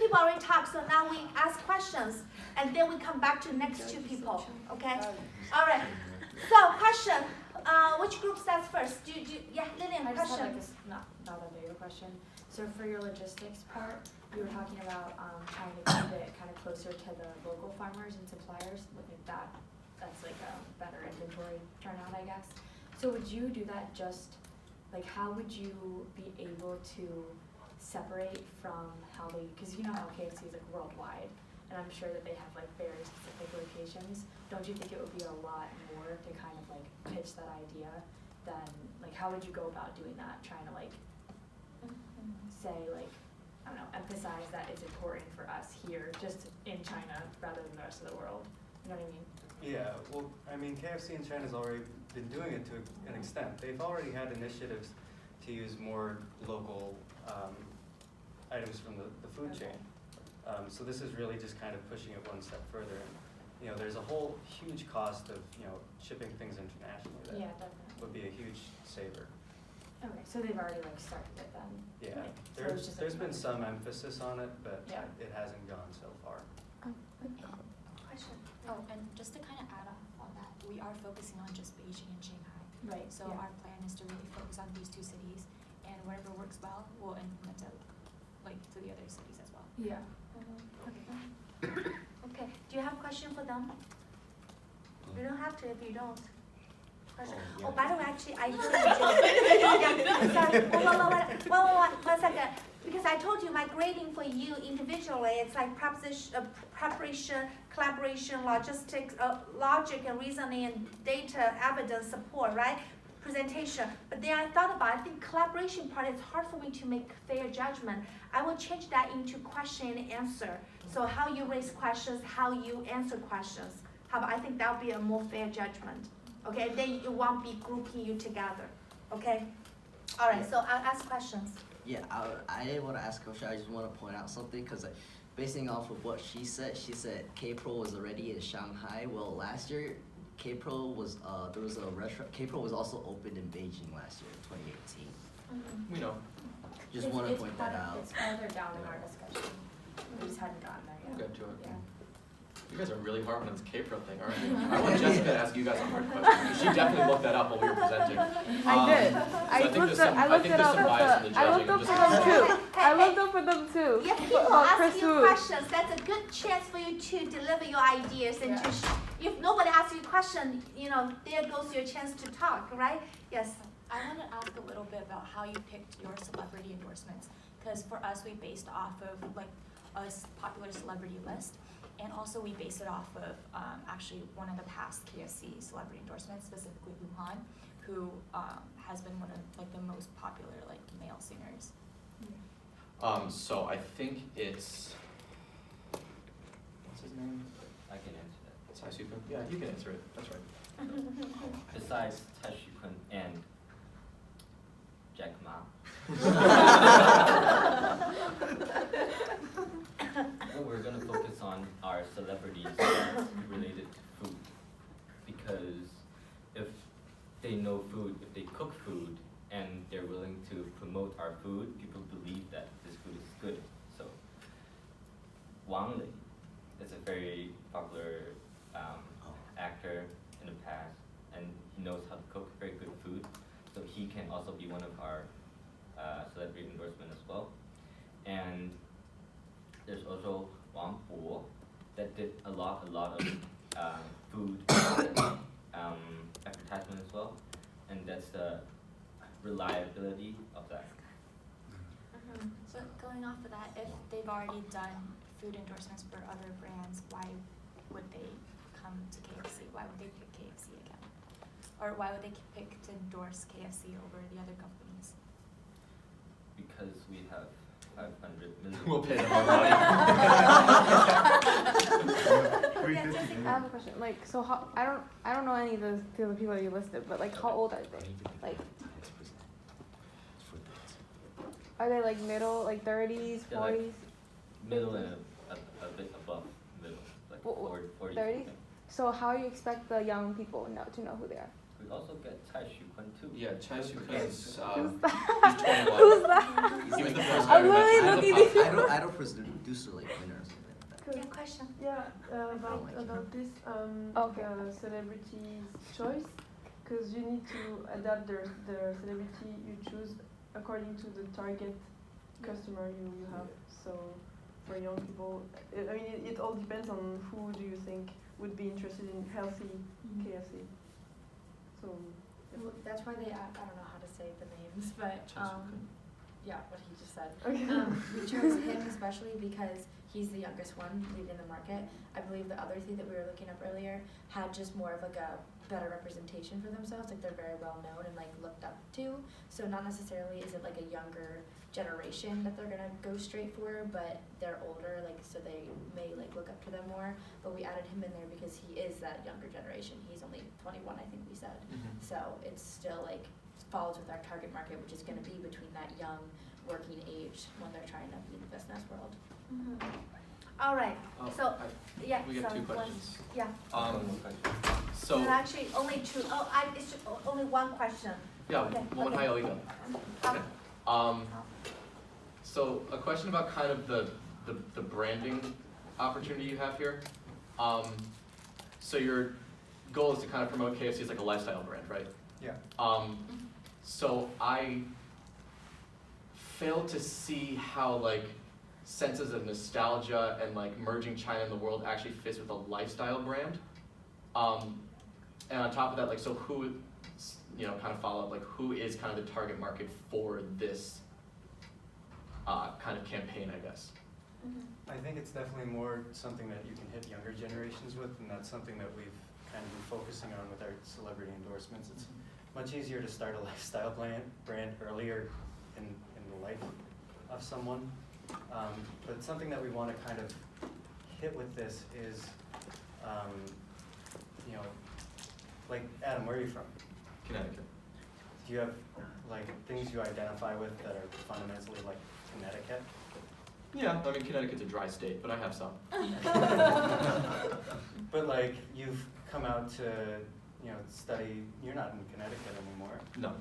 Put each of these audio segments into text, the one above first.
people already talked, so now we ask questions, and then we come back to the next two people, okay? All right, so question, which group starts first? Yeah, Lillian, I just have question. like this, not that big of a question. So for your logistics part, you were talking about trying to keep it kind of closer to the local farmers and suppliers. Looking at that, that's like a better inventory turnout, I guess. So would you do that just, like how would you be able to separate from how they, because you know how KFC is like worldwide, and I'm sure that they have like very specific locations. Don't you think it would be a lot more to kind of like pitch that idea than, like how would you go about doing that, trying to like say like, I don't know, emphasize that it's important for us here, just in China rather than the rest of the world. You know what I mean? Yeah, well, I mean, KFC in China's already been doing it to an extent. They've already had initiatives to use more local items from the food chain. So this is really just kind of pushing it one step further. And, you know, there's a whole huge cost of, you know, shipping things internationally that Yeah, definitely. would be a huge saver. Okay, so they've already like started it then. Yeah, Like, so it's just, like, there's been some emphasis on it, but Yeah. it hasn't gone so far. Question. Oh, and just to kind of add on that, we are focusing on just Beijing and Shanghai. Right. So yeah. our plan is to really focus on these two cities, and whatever works well, we'll implement it like to the other cities as well. Yeah. Okay, do you have a question for them? You don't have to if you don't. Question. Oh, by the way, actually, I told you. Yeah, sorry. One second. Because I told you my grading for you individually, it's like preparation, collaboration, logistics, logic and reasoning, and data, evidence, support, right? Presentation. But then I thought about, I think collaboration part is hard for me to make fair judgment. I will change that into question and answer. So how you raise questions, how you answer questions. I think that would be a more fair judgment. Okay, then it won't be grouping you together. Okay? All right, so I'll ask questions. Yeah, I didn't want to ask a question. I just want to point out something because, like, basing off of what she said K-Pro was already in Shanghai. Well, last year K-Pro was there was a restaurant. K-Pro was also opened in Beijing last year, 2018. Mm-hmm. We know. Just want to point that out. It's farther down in our discussion. We just hadn't gotten there We'll yet. get to it. Yeah. You guys are really harping on this K-Pro thing, aren't you? I want Jessica to ask you guys a hard question. She definitely looked that up while we were presenting. I did. I looked it up. I looked up for them too. I looked up for them too. If people Chris ask you Wu. questions, that's a good chance for you to deliver your ideas and to. If nobody asks you a question, you know, there goes your chance to talk, right? Yes. I want to ask a little bit about how you picked your celebrity endorsements, because for us, we based off of like a popular celebrity list, and also we based it off of actually one of the past KFC celebrity endorsements, specifically Luhan, who has been one of like the most popular like male singers. So I think it's, what's his name? I can answer that. Sai Su-kun? Yeah, you can answer it. That's right. Besides Tashikun and Jack Ma, we're going to focus on our celebrities that's related to food. Because if they know food, if they cook food, and they're willing to promote our food, people believe that this food is good. So Wang Li is a very popular actor in the past, and he knows how to cook very good food. So he can also be one of our celebrity endorsement as well. And there's also Wang Bo that did a lot of food advertisement as well, and that's the reliability of that. So going off of that, if they've already done food endorsements for other brands, why would they come to KFC? Why would they pick KFC again? Or why would they pick to endorse KFC over the other companies? Because we have 500 million. We'll pay them more money. I have a question. Like, so how? I don't know any of the other people that you listed, but like, how old are they? Like, are they like middle, like 30s, 40s? They're like middle and a bit above middle, like 40s. 30s? So how do you expect the young people to know who they are? we also get Chai Shu-kun too. Yeah, Chai Shu-kun is, he's Who's 21. Who's that? He was the like, first uh, guy who literally mentioned looking the at you. podcast. I don't produce like winner or something like that. Yeah, question. Yeah, like it. about this Okay. celebrity choice, because you need to adapt the celebrity you choose according to the target customer you have. So for young people, I mean, it all depends on who do you think would be interested in healthy KFC. So Well, that's why they, I don't know how to say the names, but, Chai Shu-kun. yeah, what he just said. okay. We chose him especially because he's the youngest one leading the market. I believe the other three that we were looking up earlier had just more of like a better representation for themselves, like they're very well known and like looked up to. So not necessarily is it like a younger generation that they're gonna go straight for, but they're older, like so they may like look up to them more. But we added him in there because he is that younger generation. He's only 21, I think we said. Mhm. So it's still like follows with our target market, which is gonna be between that young working age when they're trying to be the business world. All right, Oh, so, yeah, We got sorry, two one- questions. Yeah, One more question. So, no, actually, only two. Oh, it's only one question. yeah, Okay, one okay. hi, Olga. Okay. So a question about kind of the branding opportunity you have here. So your goal is to kind of promote KFC as like a lifestyle brand, right? Yeah. So I fail to see how like senses of nostalgia and like merging China and the world actually fits with a lifestyle brand. And on top of that, like, so who, you know, kind of follow up, like who is kind of the target market for this kind of campaign, I guess? I think it's definitely more something that you can hit younger generations with, and that's something that we've kind of been focusing on with our celebrity endorsements. It's much easier to start a lifestyle brand earlier in the life of someone. But something that we want to kind of hit with this is, you know, like Adam, where are you from? Connecticut. Do you have like things you identify with that are fundamentally like Connecticut? Yeah, I mean, Connecticut's a dry state, but I have some. But like you've come out to, you know, study, you're not in Connecticut anymore, No,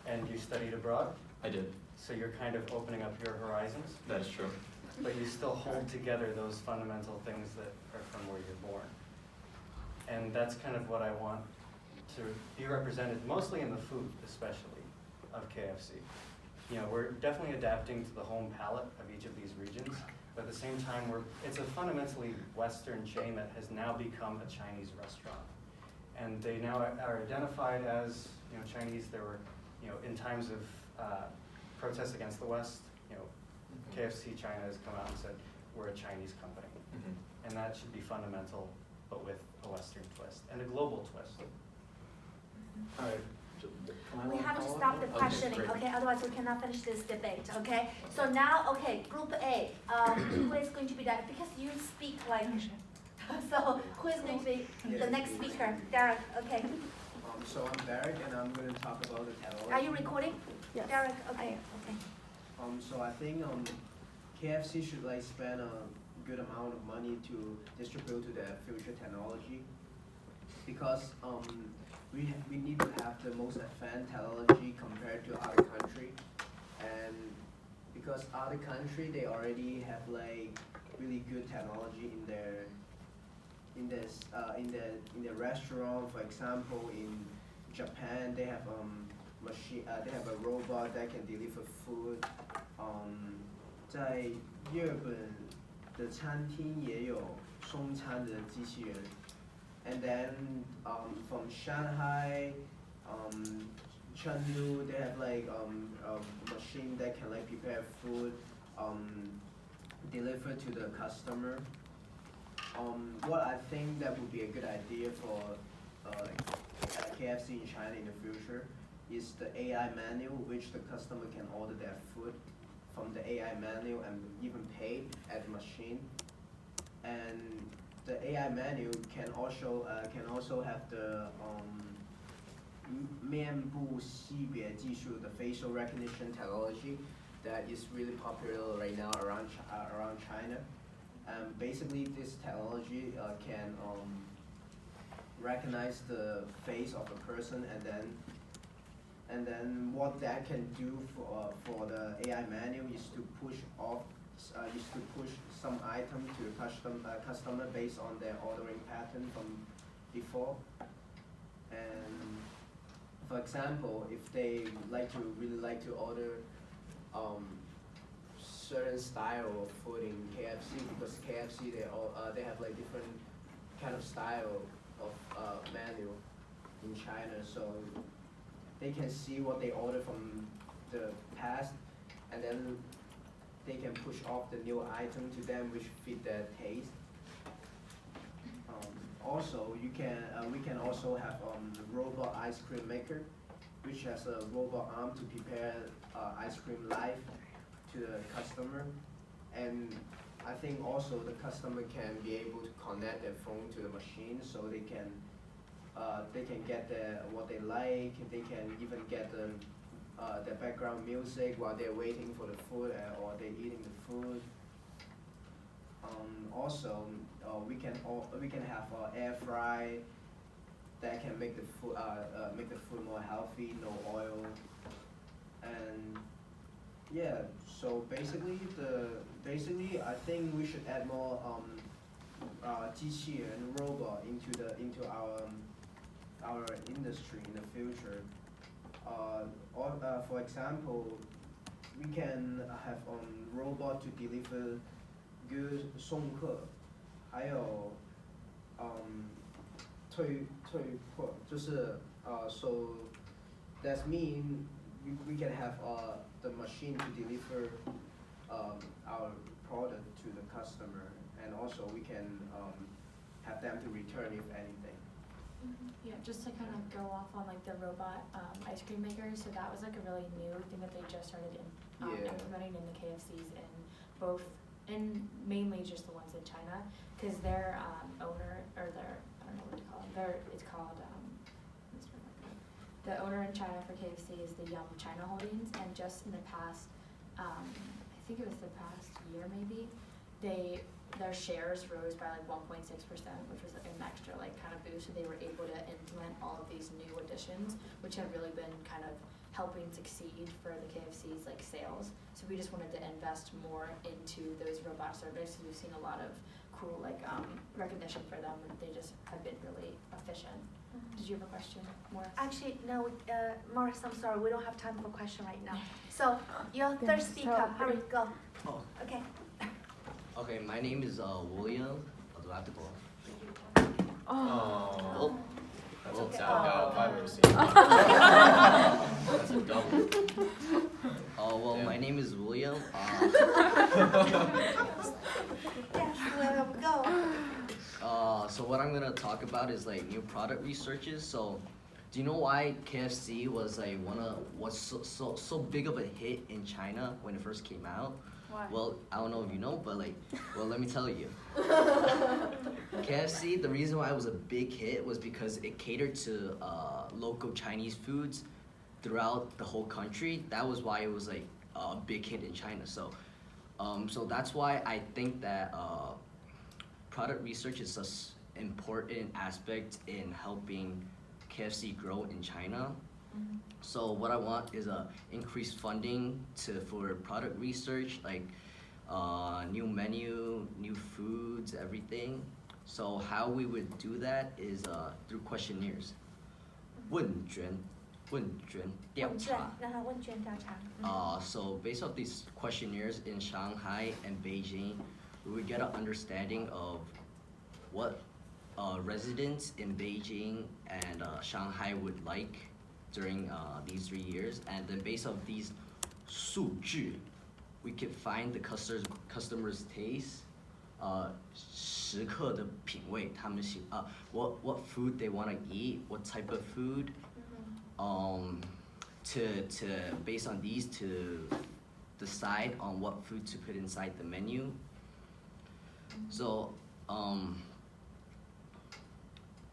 and you studied abroad, I did. so you're kind of opening up your horizons, That is true. but you still hold together those fundamental things that are from where you're born. And that's kind of what I want to be represented, mostly in the food especially, of KFC. You know, we're definitely adapting to the home palate of each of these regions, but at the same time, it's a fundamentally Western chain that has now become a Chinese restaurant. And they now are identified as, you know, Chinese. There were, you know, in times of protests against the West, you know, KFC China has come out and said, we're a Chinese company. Mhm. And that should be fundamental, but with a Western twist and a global twist. All right. We have to stop the Okay, questioning, great. okay? Otherwise, we cannot finish this debate, okay? So now, okay, Group A, who is going to be that? Because you speak like, so who is going to be the next speaker? Derek, okay. So I'm Derek, and I'm going to talk about the technology. Are you recording? Yes. Derek, okay, okay. So I think KFC should like spend a good amount of money to distribute to the future technology, because we need to have the most advanced technology compared to other country, and because other country they already have like really good technology in their in the restaurant. For example, in Japan they have machine they have a robot that can deliver food. 在日本的餐厅也有送餐的机器人。And then from Shanghai, Chengdu, they have like a machine that can like prepare food, deliver to the customer. What I think that would be a good idea for KFC in China in the future is the AI menu, which the customer can order their food from the AI menu and even pay at the machine. And the AI menu can also have the 面部识别技术, the facial recognition technology that is really popular right now around China. Basically, this technology recognize the face of a person, and then what that can do for the AI menu is to push some item to the customer based on their ordering pattern from before. And for example, if they really like to order certain style of food in KFC, because KFC they have like different kind of style of menu in China, so they can see what they order from the past, and then they can push off the new item to them which fit their taste. Also, we can also have robot ice cream maker, which has a robot arm to prepare ice cream live to the customer. And I think also the customer can be able to connect their phone to the machine, so they can get what they like. They can even get the background music while they're waiting for the food or they're eating the food. Also, we can have air fry that can make the food more healthy, no oil, and yeah. So basically, I think we should add more 机器人 robot into our industry in the future. For example, we can have robot to deliver goods 送客，还有退货，就是so that mean we can have the machine to deliver our product to the customer, and also we can have them to return if anything. Yeah, just to kind of go off on like the robot ice cream makers, so that was like a really new thing that they just started implementing in the KFCs in mainly just the ones in China, because their owner, or their, I don't know what to call it, it's called, the owner in China for KFC is the Yum China Holdings, and just in the past, I think it was the past year maybe, their shares rose by like 1.6%, which was an extra like kind of boost, so they were able to implement all of these new additions, which have really been kind of helping succeed for the KFC's like sales. So we just wanted to invest more into those robot services. We've seen a lot of cool like recognition for them, and they just have been really efficient. Did you have a question, Morris? Actually, no, Morris, I'm sorry, we don't have time for question right now. So your third speaker, hurry, go. Oh. Okay. Okay, my name is William. Oh, do I have to go? Oh. That's a Okay. sad guy if I've ever seen. That's a double. Well, Yeah. my name is William. Yes, William, go. So what I'm gonna talk about is like new product researches. So, do you know why KFC was like so big of a hit in China when it first came out? Why? Well, I don't know if you know, but let me tell you. KFC, the reason why it was a big hit was because it catered to local Chinese foods throughout the whole country. That was why it was like a big hit in China. So, so that's why I think that product research is such an important aspect in helping KFC grow in China. So what I want is increased funding for product research, like new menu, new foods, everything. So how we would do that is through questionnaires. 问卷调查. 让他问卷调查。 So based off these questionnaires in Shanghai and Beijing, we would get an understanding of what residents in Beijing and Shanghai would like during these 3 years, and then based on these 数据, we could find the customers' taste, 食客的品味, 他们喜, what food they want to eat, what type of food, to based on these to decide on what food to put inside the menu. So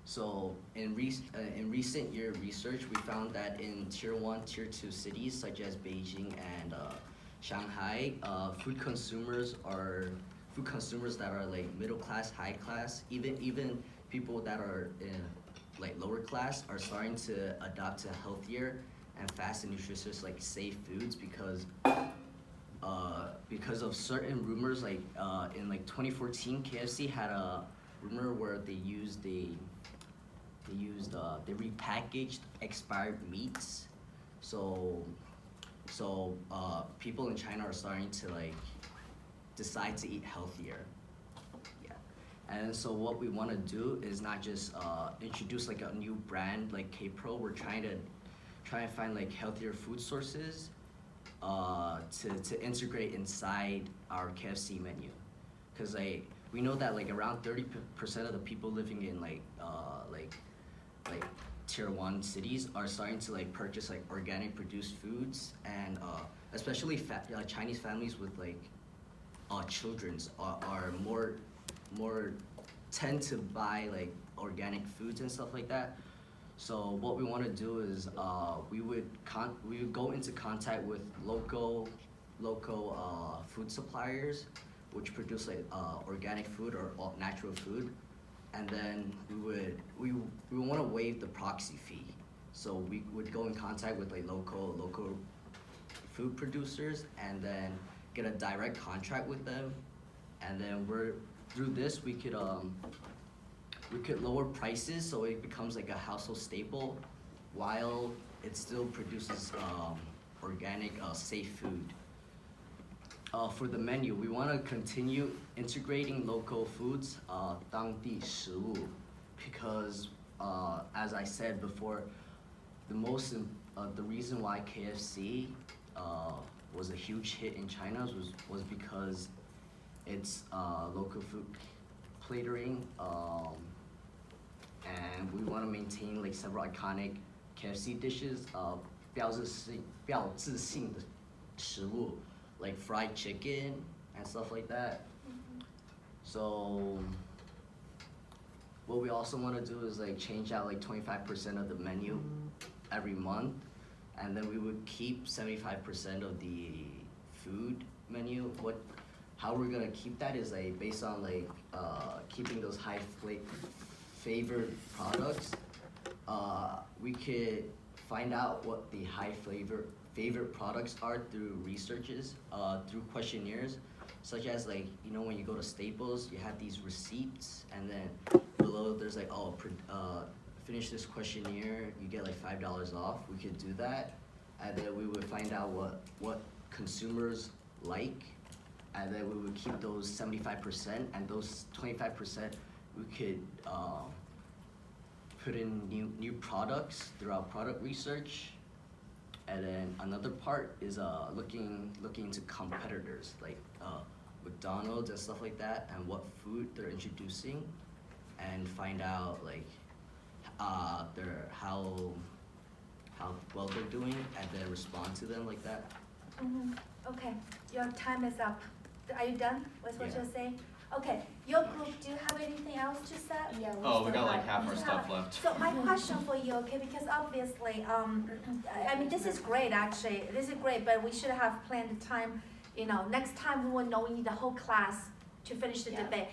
So in recent year research, we found that in Tier 1, Tier 2 cities such as Beijing and Shanghai, food consumers that are like middle class, high class, even people that are like lower class are starting to adopt to healthier and fast and nutritious like safe foods because of certain rumors like in like 2014 KFC had a rumor where they repackaged expired meats, so people in China are starting to like decide to eat healthier. Yeah, and so what we want to do is not just introduce like a new brand like K-Pro. We're trying to find like healthier food sources to integrate inside our KFC menu, because like we know that like around 30% of the people living in like tier 1 cities are starting to like purchase like organic produced foods, and especially Chinese families with like children's are more tend to buy like organic foods and stuff like that. So what we want to do is we would go into contact with local food suppliers which produce like organic food or natural food, and then we want to waive the proxy fee. So we would go in contact with like local food producers and then get a direct contract with them, and then through this we could lower prices so it becomes like a household staple while it still produces organic safe food. For the menu, we want to continue integrating local foods, 当地食物, because as I said before, the reason why KFC was a huge hit in China was because it's local food catering, and we want to maintain like several iconic KFC dishes, 标志性的食物 like fried chicken and stuff like that. So what we also want to do is like change out like 25% of the menu every month, and then we would keep 75% of the food menu. How we're gonna keep that is like based on like keeping those high flavored products. We could find out what the high favorite products are through researches, through questionnaires, such as like, you know, when you go to Staples, you have these receipts, and then below there's like, finish this questionnaire, you get like $5 off. We could do that, and then we would find out what consumers like, and then we would keep those 75%, and those 25% we could put in new products through our product research. And then another part is looking into competitors like McDonald's and stuff like that, and what food they're introducing, and find out like how well they're doing, and then respond to them like that. Okay, your time is up. Are you done with what Yeah. you're saying? Okay, your group, do you have anything else to say? Yeah, We got like half our stuff left. So my question for you, okay, because obviously, I mean, this is great, actually. This is great, but we should have planned the time, you know, next time we will know we need the whole class to finish the Yeah. debate.